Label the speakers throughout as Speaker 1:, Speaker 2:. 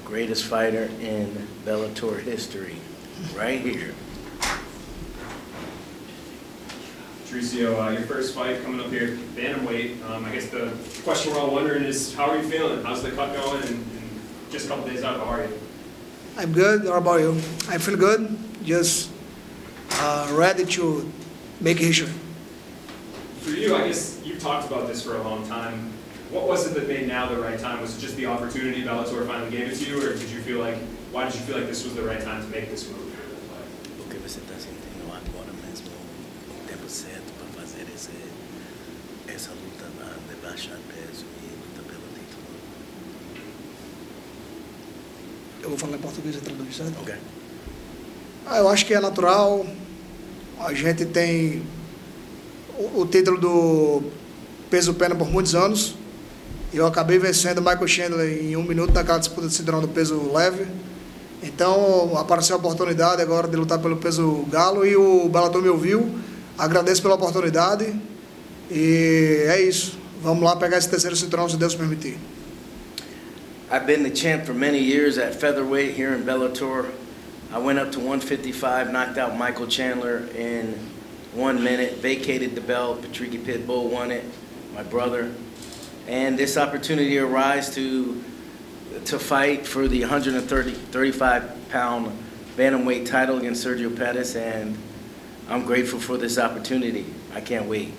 Speaker 1: greatest fighter in Bellator history, right here.
Speaker 2: Patricio, your first fight coming up here, bantamweight. I guess the question we're all wondering is, how are you feeling? How's the cut going? And just a couple days out, how are you?
Speaker 3: I'm good. How about you? I feel good. Just ready to make history.
Speaker 2: For you, I guess you've talked about this for a long time. What was it that made now the right time? Was it just the opportunity Bellator finally gave it to you, or did you feel like, why did you feel like this was the right time to make this move?
Speaker 1: Porque você está sentindo agora mesmo o tempo certo para fazer essa luta de baixar peso e luta pelo título.
Speaker 3: Eu vou falar em português e traduzir, certo?
Speaker 1: Ok.
Speaker 3: Eu acho que é natural. A gente tem o título do peso pena por muitos anos. Eu acabei vencendo o Michael Chandler em 1 minuto naquela disputa de cinturão do peso leve. Então, apareceu a oportunidade agora de lutar pelo peso galo e o Bellator me ouviu. Agradeço pela oportunidade e é isso. Vamos lá pegar esse terceiro cinturão, se Deus permitir.
Speaker 1: I've been the champ for many years at featherweight here in Bellator. I went up to 155, knocked out Michael Chandler in 1 minute, vacated the belt. Patricio Pitbull won it, my brother. And this opportunity arose to fight for the 135-pound bantamweight title against Sergio Pettis, and I'm grateful for this opportunity. I can't wait.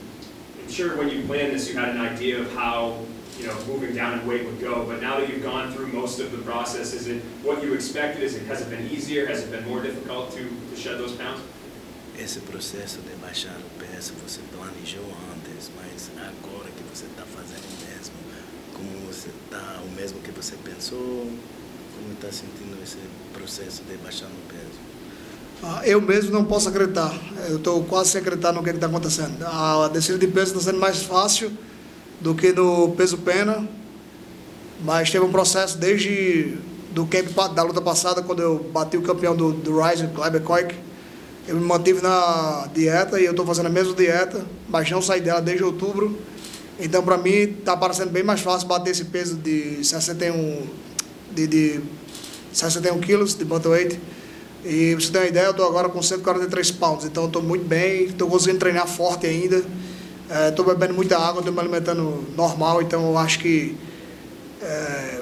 Speaker 2: I'm sure when you planned this, you had an idea of how moving down in weight would go, but now that you've gone through most of the process, is it what you expected? Has it been easier? Has it been more difficult to shed those pounds?
Speaker 1: Esse processo de baixar o peso você planejou antes, mas agora que você está fazendo mesmo, como você está, o mesmo que você pensou, como está sentindo esse processo de baixar no peso?
Speaker 3: Eu mesmo não posso acreditar. Eu estou quase sem acreditar no que está acontecendo. A descida de peso está sendo mais fácil do que no peso pena, mas teve um processo desde do camp da luta passada, quando eu bati o campeão do Rise, Kleber Koik. Eu me mantive na dieta e eu estou fazendo a mesma dieta, mas não saí dela desde outubro. Então, para mim, está parecendo bem mais fácil bater esse peso de 61 quilos de bantamweight. E você tem uma ideia, eu estou agora com 143 pounds, então estou muito bem, estou conseguindo treinar forte ainda. Estou bebendo muita água, estou me alimentando normal, então eu acho que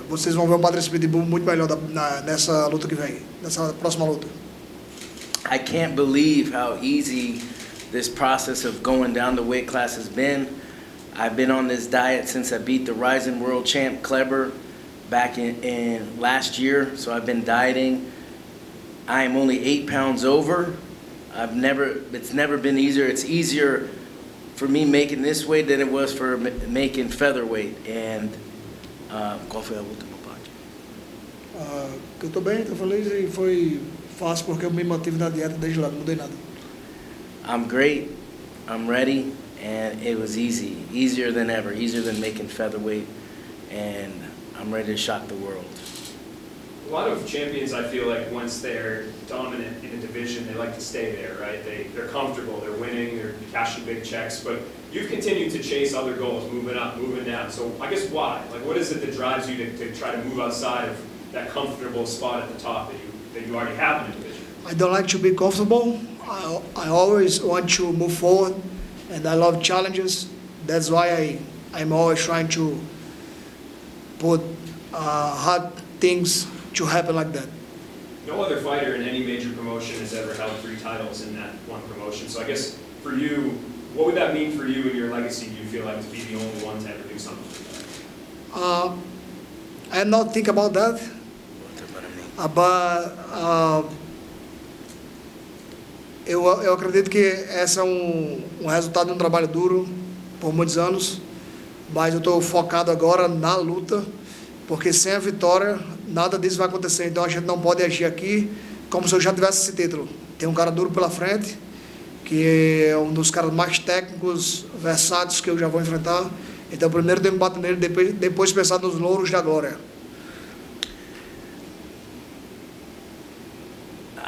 Speaker 3: vocês vão ver um Patricio Pitbull muito melhor nessa luta que vem, nessa próxima luta.
Speaker 1: I can't believe how easy this process of going down the weight class has been. I've been on this diet since I beat the rising world champ Kleber back in last year, so I've been dieting. I am only 8 pounds over. It's never been easier. It's easier for me making this weight than it was for making featherweight. And qual foi a última parte?
Speaker 3: Eu estou bem, estou feliz e foi fácil porque eu me mantive na dieta desde lá, não mudei nada.
Speaker 1: I'm great. I'm ready, and it was easy, easier than ever, easier than making featherweight, and I'm ready to shock the world.
Speaker 2: A lot of champions, I feel like, once they're dominant in a division, they like to stay there, right? They're comfortable, they're winning, they're cashing big checks, but you've continued to chase other goals, moving up, moving down. So I guess why? Like, what is it that drives you to try to move outside of that comfortable spot at the top that you already have in the division?
Speaker 3: I don't like to be comfortable. I always want to move forward, and I love challenges. That's why I'm always trying to put hard things to happen like that.
Speaker 2: No other fighter in any major promotion has ever held 3 titles in that one promotion. So I guess for you, what would that mean for you and your legacy? Do you feel like to be the only one to ever do something like that?
Speaker 3: I am not think about that, but eu acredito que esse é um resultado de um trabalho duro por muitos anos, mas eu estou focado agora na luta, porque sem a vitória nada disso vai acontecer. Então a gente não pode agir aqui como se eu já tivesse esse título. Tem um cara duro pela frente, que é um dos caras mais técnicos, versáteis que eu já vou enfrentar. Então primeiro tenho que bater nele, depois pensar nos louros da glória.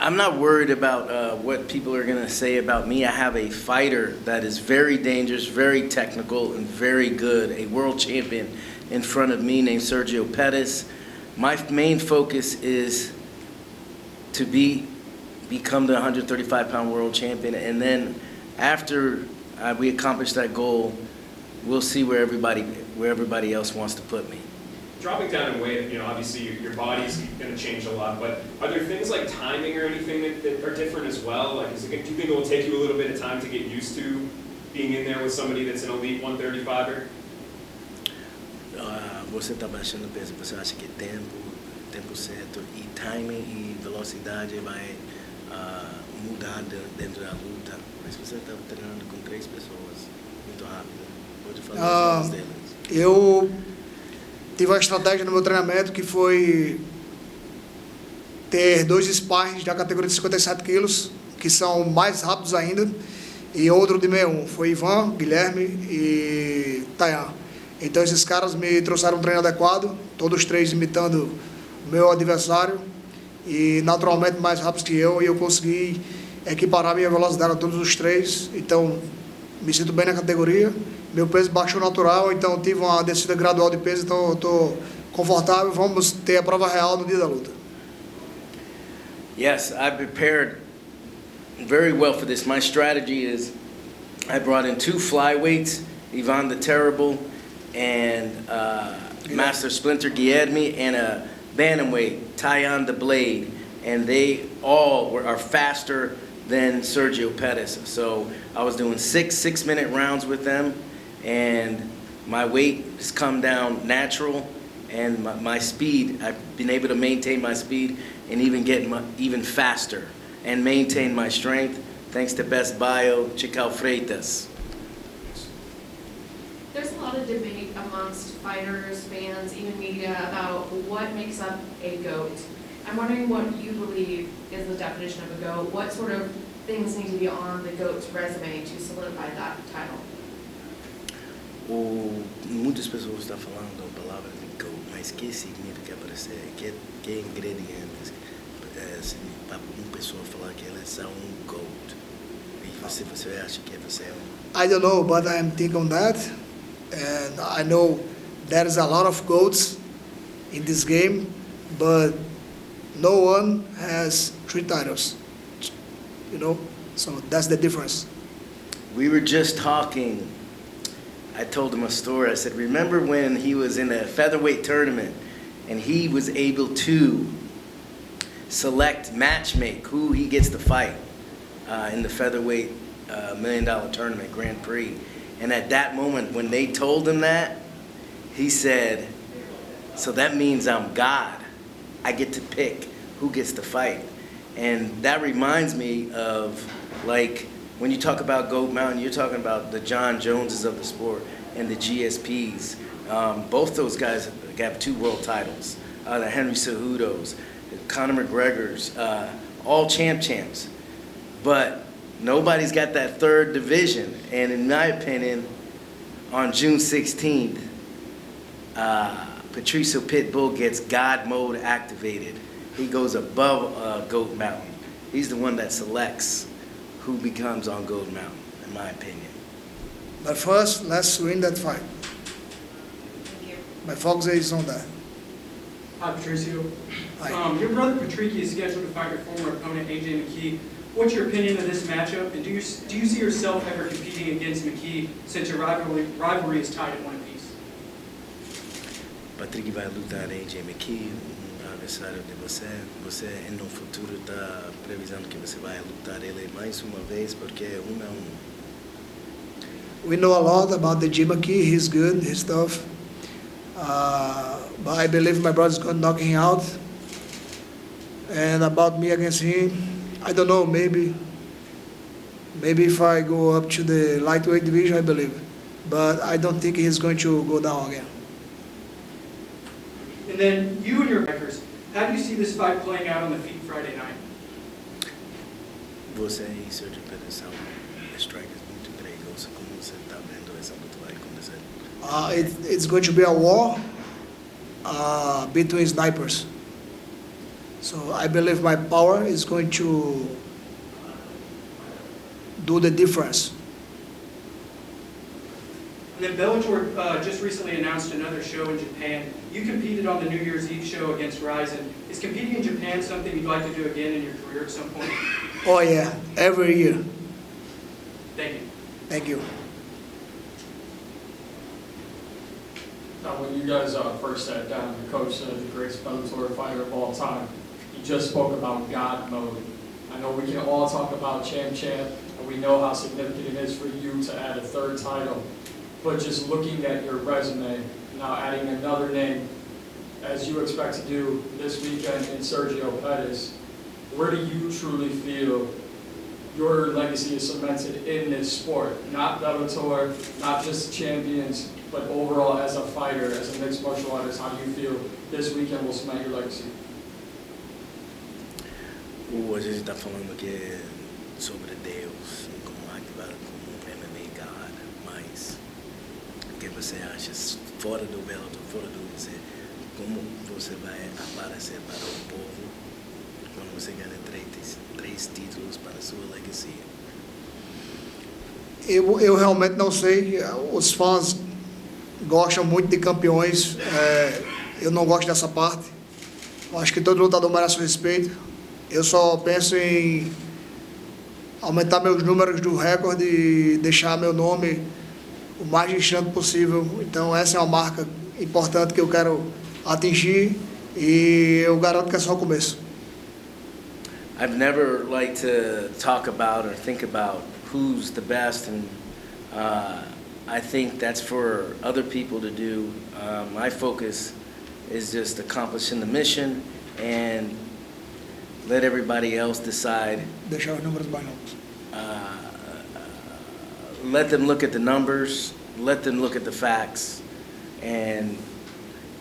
Speaker 1: I'm not worried about what people are going to say about me. I have a fighter that is very dangerous, very technical, and very good, a world champion in front of me named Sergio Pettis. my main focus is to become the 135-pound world champion, and then after we accomplish that goal, we'll see where everybody else wants to put me.
Speaker 2: Dropping down in weight, obviously your body's going to change a lot, but are there things like timing or anything that are different as well? Like, do you think it will take you a little bit of time to get used to being in there with somebody that's an elite 135er?
Speaker 1: Você está baixando peso, você acha que tempo certo e timing e velocidade vai mudar dentro da luta? Mas você está treinando com 3 pessoas muito rápido, pode falar os delas.
Speaker 3: Eu tive uma estratégia no meu treinamento que foi ter 2 sparrings da categoria de 57 quilos, que são mais rápidos ainda, e outro de 61. Foi Ivan, Guilherme e Tayan. Então esses caras me trouxeram um treino adequado, todos 3 imitando o meu adversário, e naturalmente mais rápidos que eu, e eu consegui equiparar minha velocidade a todos os 3, então me sinto bem na categoria. Meu peso baixou natural, então tive uma descida gradual de peso, então eu estou confortável. Vamos ter a prova real no dia da luta.
Speaker 1: Yes, I prepared very well for this. My strategy is I brought in 2 flyweights, Ivan the Terrible and Master Splinter Guilherme, and a bantamweight, Tayan the Blade, and they all are faster than Sergio Pettis. So I was doing 6-minute rounds with them, and my weight has come down natural, and my speed, I've been able to maintain my speed and even get even faster and maintain my strength thanks to Best Bio, Chical Freitas.
Speaker 4: There's a lot of debate amongst fighters, fans, even media about what makes up a GOAT. I'm wondering what you believe is the definition of a GOAT. What sort of things need to be on the GOAT's resume to solidify that title?
Speaker 1: Muitas pessoas estão falando a palavra de GOAT, mas o que significa para você? Que ingredientes para uma pessoa falar que ela é GOAT? E você acha que você é
Speaker 3: I don't know, but I'm thinking on that, and I know there is a lot of GOATs in this game, but no one has 3 titles, so that's the difference.
Speaker 1: We were just talking. I told him a story. I said, remember when he was in a featherweight tournament and he was able to select, matchmake who he gets to fight in the featherweight $1 million tournament, Grand Prix. And at that moment, when they told him that, he said, so that means I'm God. I get to pick who gets to fight. And that reminds me of, like, when you talk about GOAT Mountain, you're talking about the John Joneses of the sport and the GSPs. Both those guys have 2 world titles. The Henry Cejudos, Conor McGregor's, all champs. But nobody's got that 3rd division. And in my opinion, on June 16th, Patricio Pitbull gets God mode activated. He goes above GOAT Mountain. He's the one that selects who becomes on GOAT Mountain, in my opinion.
Speaker 3: But first, let's win that fight.
Speaker 4: Thank you.
Speaker 3: My focus is on that.
Speaker 5: Hi, Patricio.
Speaker 3: Hi.
Speaker 5: Your brother Patricky is scheduled to fight your former opponent, AJ McKee. What's your opinion of this matchup, and do you see yourself ever competing against McKee since your rivalry is tied at one apiece?
Speaker 1: Patrick vai lutar AJ McKee, adversário de você. Você, no futuro, está previsando que você vai lutar ele mais uma vez, porque é 1-1.
Speaker 3: We know a lot about the Jim McKee. He's good, he's tough. But I believe my brother's going to knock him out. And about me against him, I don't know, maybe if I go up to the lightweight division, I believe. But I don't think he's going to go down again.
Speaker 5: And then you and your strikers, how do you see this fight playing out on the feet Friday night?
Speaker 1: Você e Sergio Pettis são strikers muito perigosos. Como você está vendo essa luta vai acontecer?
Speaker 3: It's going to be a war between snipers. So I believe my power is going to do the difference.
Speaker 5: And then Bellator just recently announced another show in Japan. You competed on the New Year's Eve show against Ryzen. Is competing in Japan something you'd like to do again in your career at some point?
Speaker 3: Oh yeah, every year.
Speaker 5: Thank you.
Speaker 3: Thank you.
Speaker 6: Now, when you guys first sat down, the coach said the greatest Bellator fighter of all time. He just spoke about God mode. I know we can all talk about champ, and we know how significant it is for you to add a third title. But just looking at your resume, now adding another name, as you expect to do this weekend in Sergio Pettis, where do you truly feel your legacy is cemented in this sport? Not Bellator, not just champions, but overall as a fighter, as a mixed martial artist, how do you feel this weekend will cement your legacy?
Speaker 1: A gente está falando aqui sobre Deus, como ativar como um MMA God, mas o que você acha fora do Bellator, fora do UFC, como você vai aparecer para o povo quando você ganha três títulos para a sua legacy?
Speaker 3: Eu realmente não sei, os fãs gostam muito de campeões, eu não gosto dessa parte. Eu acho que todo lutador merece o respeito. Eu só penso em aumentar meus números do recorde e deixar meu nome o mais distante possível. Então essa é uma marca importante que eu quero atingir e eu garanto que é só o começo.
Speaker 1: I've never liked to talk about or think about who's the best, and I think that's for other people to do. My focus is just accomplishing the mission and let everybody else decide.
Speaker 3: Deixar os números mais longos.
Speaker 1: Let them look at the numbers, let them look at the facts, and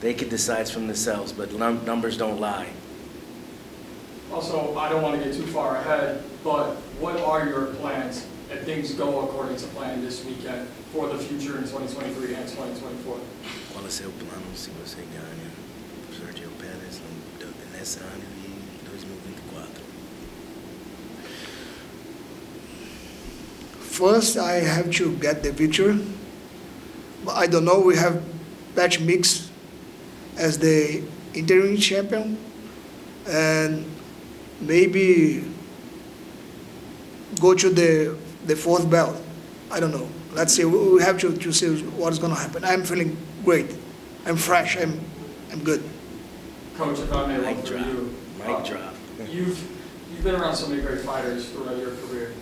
Speaker 1: they can decide from themselves, but numbers don't lie.
Speaker 6: Also, I don't want to get too far ahead, but what are your plans if things go according to plan this weekend for the future in 2023 and 2024?
Speaker 1: Qual é o seu plano se você ganha Sergio Pettis nesse ano e 2024?
Speaker 3: First, I have to get the victory. But I don't know, we have Pat Mix as the interim champion, and maybe go to the fourth belt. I don't know. Let's see. We have to see what's going to happen. I'm feeling great. I'm fresh. I'm good.
Speaker 6: Coach, if I may
Speaker 1: Mic
Speaker 6: look for
Speaker 1: drop.
Speaker 6: you.
Speaker 1: Mic drop.
Speaker 6: You've been around so many great fighters throughout your career.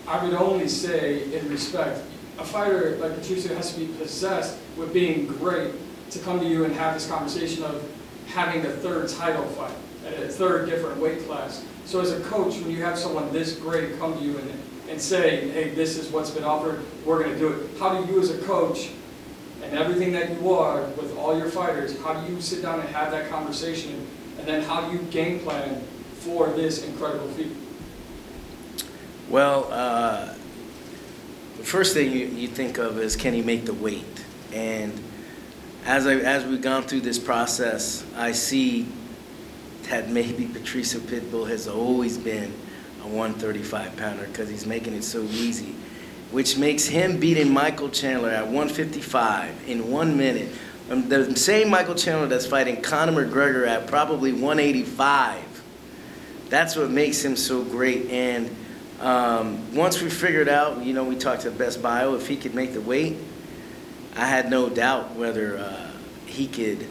Speaker 6: I would only say, in respect, a fighter like Patricio has to be possessed with being great to come to you and have this conversation of having a third title fight at a third different weight class. So as a coach, when you have someone this great come to you and say, hey, this is what's been offered, we're going to do it. How do you as a coach and everything that you are with all your fighters, how do you sit down and have that conversation? And then how do you game plan for this incredible feat?
Speaker 1: Well, the first thing you think of is, can he make the weight? And as we've gone through this process, I see that maybe Patricio Pitbull has always been a 135-pounder because he's making it so easy, which makes him beating Michael Chandler at 155 in 1 minute. The same Michael Chandler that's fighting Conor McGregor at probably 185. That's what makes him so great. And once we figured out, we talked to Best Bio, if he could make the weight, I had no doubt whether he could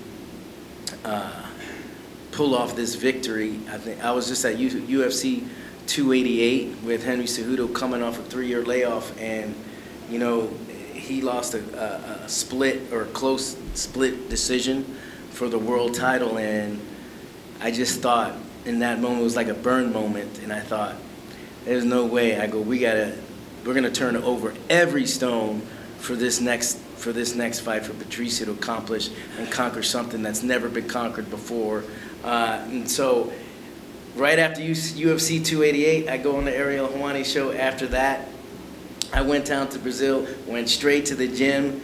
Speaker 1: pull off this victory. I think I was just at UFC 288 with Henry Cejudo coming off a 3-year layoff, and he lost a split or close split decision for the world title, and I just thought in that moment it was like a burn moment, and I thought, there's no way. I go, we're gonna turn over every stone for this next fight for Patricio to accomplish and conquer something that's never been conquered before. And so, right after UFC 288, I go on the Ariel Helwani show. After that, I went down to Brazil, went straight to the gym,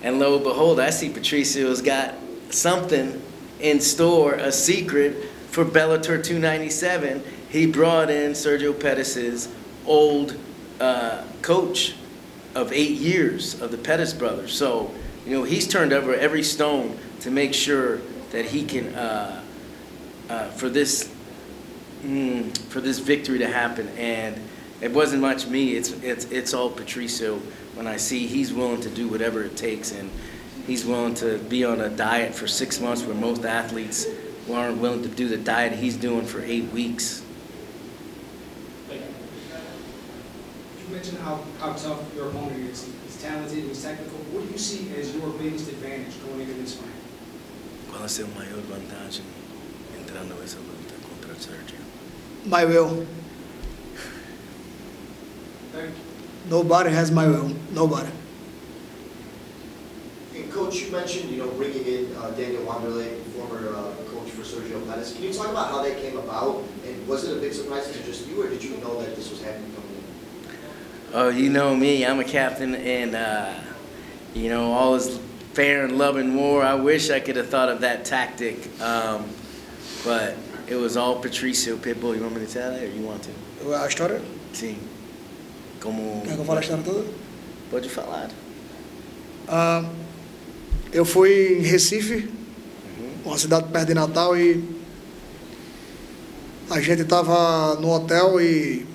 Speaker 1: and lo and behold, I see Patricio's got something in store, a secret for Bellator 297. He brought in Sergio Pettis' old coach, of 8 years of the Pettis brothers. So, he's turned over every stone to make sure that he can, for this victory to happen. And it wasn't much me. It's all Patricio. When I see he's willing to do whatever it takes, and he's willing to be on a diet for 6 months, where most athletes aren't willing to do the diet he's doing for 8 weeks.
Speaker 7: You mentioned how tough your opponent is. He's talented, he's technical. What do you see as your biggest advantage going into this fight?
Speaker 1: ¿Cuál es el mayor ventaja entrando a esa lucha contra Sergio?
Speaker 3: My will. Nobody has my will. Nobody.
Speaker 8: And Coach, you mentioned, bringing in Daniel Wanderlei, former coach for Sergio Pettis. Can you talk about how that came about? And was it a big surprise to just you, or did you know that this was happening coming in?
Speaker 1: Oh, you know me. I'm a captain, and all is fair and love and war. I wish I could have thought of that tactic, but it was all Patricio Pitbull. You want me to tell it, or you want to?
Speaker 3: A história?
Speaker 1: Sim. Como...
Speaker 3: Quer que eu fale a história toda?
Speaker 1: Pode falar.
Speaker 3: Eu fui em Recife, uma cidade perto de Natal, e a gente estava no hotel e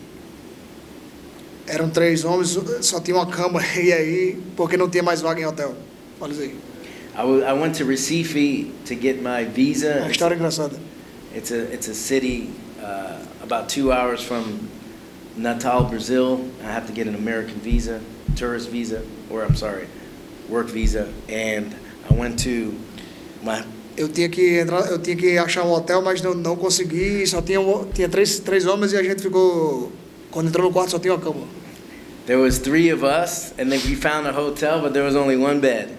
Speaker 3: eram 3 homens, só tinha uma cama, e aí, porque não tinha mais vaga em hotel. Fala isso aí.
Speaker 1: I went to Recife to get my visa.
Speaker 3: Uma história engraçada.
Speaker 1: It's a city about 2 hours from Natal, Brazil. I have to get an American visa, tourist visa, work visa. And I went to my...
Speaker 3: Eu tinha que achar um hotel, mas não consegui. Só tinha três homens, e a gente ficou... Quando entrou no quarto, só tinha uma cama.
Speaker 1: There was 3 of us, and then we found a hotel, but there was only 1 bed.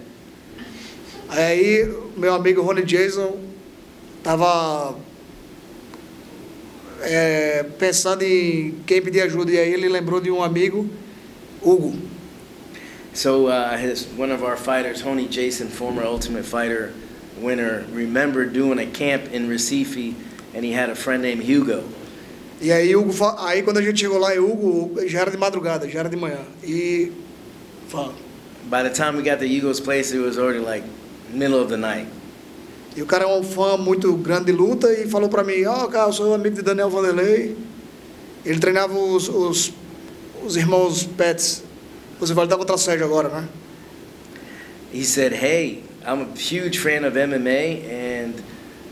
Speaker 3: Aí, meu amigo Rony Jason estava pensando em quem pedir ajuda, e aí ele lembrou de um amigo, Hugo.
Speaker 1: So one of our fighters, Honey Jason, former Ultimate Fighter winner, remembered doing a camp in Recife, and he had a friend named Hugo.
Speaker 3: E aí, aí quando a gente chegou lá, Hugo já era de madrugada, já era de manhã. E fala.
Speaker 1: By the time we got to Hugo's place, it was already like middle of the night.
Speaker 3: E o cara é um fã muito grande de luta e falou pra mim: cara, eu sou amigo de Daniel Wanderlei. Ele treinava os irmãos Pettis. Você vai lutar contra o Sérgio agora, né?
Speaker 1: He said, "Hey, I'm a huge fan of MMA, and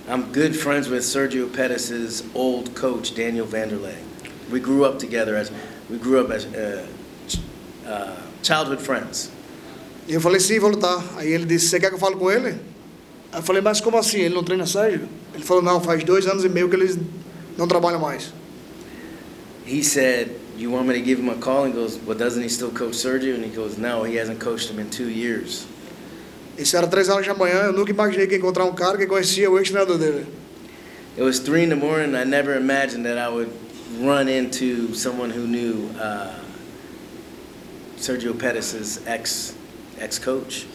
Speaker 1: I'm good friends with Sergio Pettis' old coach, Daniel Wanderlei. We grew up together as childhood friends."
Speaker 3: E eu falei: sim, vou lutar. Aí ele disse: você quer que eu fale com ele? Aí eu falei: mas como assim? Ele não treina Sérgio? Ele falou: não, faz 2 anos e meio que eles não trabalham mais.
Speaker 1: He said, "You want me to give him a call?" And he goes, "Well, doesn't he still coach Sergio?" And he goes, "No, he hasn't coached him in 2 years."
Speaker 3: Isso era 3 horas da manhã, eu nunca imaginei que ia encontrar um cara que conhecia o ex-treinador dele.
Speaker 1: It was 3 in the morning. I never imagined that I would run into someone who knew Sergio Pettis' ex-coach.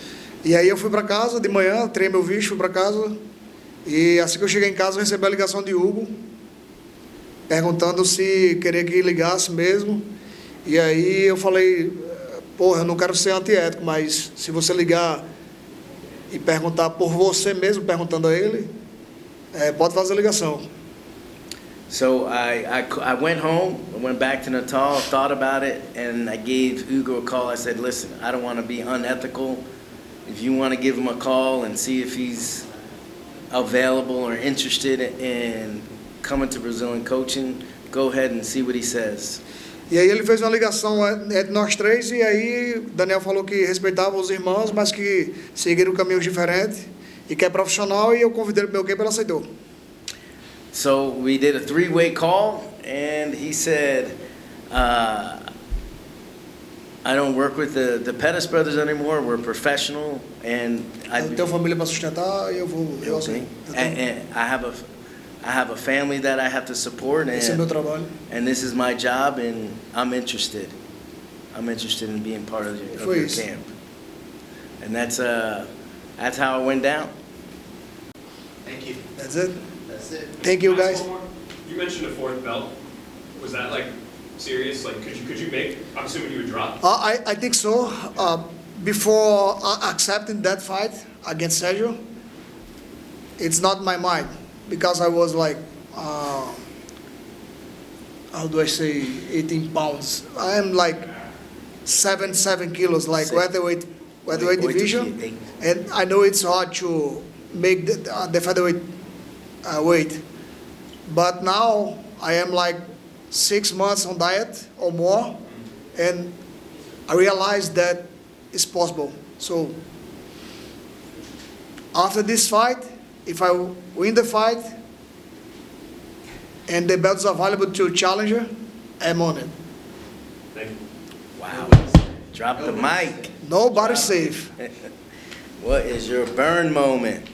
Speaker 3: E aí eu fui para casa de manhã, tirei meu visto, fui para casa. E assim que eu cheguei em casa, eu recebi a ligação de Hugo, perguntando se queria que ligasse mesmo. E aí eu falei: porra, eu não quero ser antiético, mas se você ligar e perguntar por você mesmo, perguntando a ele, pode fazer a ligação.
Speaker 1: So I went home, I went back to Natal, thought about it, and I gave Hugo a call. I said, "Listen, I don't want to be unethical. If you want to give him a call and see if he's available or interested in coming to Brazil and coaching, go ahead and see what he says."
Speaker 3: E aí ele fez uma ligação entre nós 3, e aí Daniel falou que respeitava os irmãos, mas que seguiram caminhos diferentes e que é profissional, e eu convidei ele para o meu campo, ele aceitou.
Speaker 1: So we did a 3-way call, and he said, "I don't work with the Pettis brothers anymore. We're professional, and
Speaker 3: Eu tenho família para sustentar e eu
Speaker 1: and I have a family that I have to support,
Speaker 3: esse é meu trabalho.
Speaker 1: and this is my job, and I'm interested. I'm interested in being part of your
Speaker 3: Please.
Speaker 1: camp." And that's how it went down.
Speaker 8: Thank you.
Speaker 3: That's it.
Speaker 8: That's it.
Speaker 3: Thank you,
Speaker 2: Can I ask
Speaker 3: guys.
Speaker 2: one more? You mentioned a 4th belt. Was that like serious? Like, could you make, I'm assuming you would drop?
Speaker 3: I think so. Before accepting that fight against Sergio, it's not my mind because I was like, how do I say, 18 pounds. I am like 7 kilos, like
Speaker 1: Six.
Speaker 3: featherweight division, and I know it's hard to make the featherweight weight. But now I am like 6 months on diet or more, and I realized that it's possible. So after this fight, if I win the fight and the belts are available to challenger, I'm on it.
Speaker 2: Thank you.
Speaker 1: Wow. Drop the mic.
Speaker 3: Nobody's safe.
Speaker 1: What is your burn moment?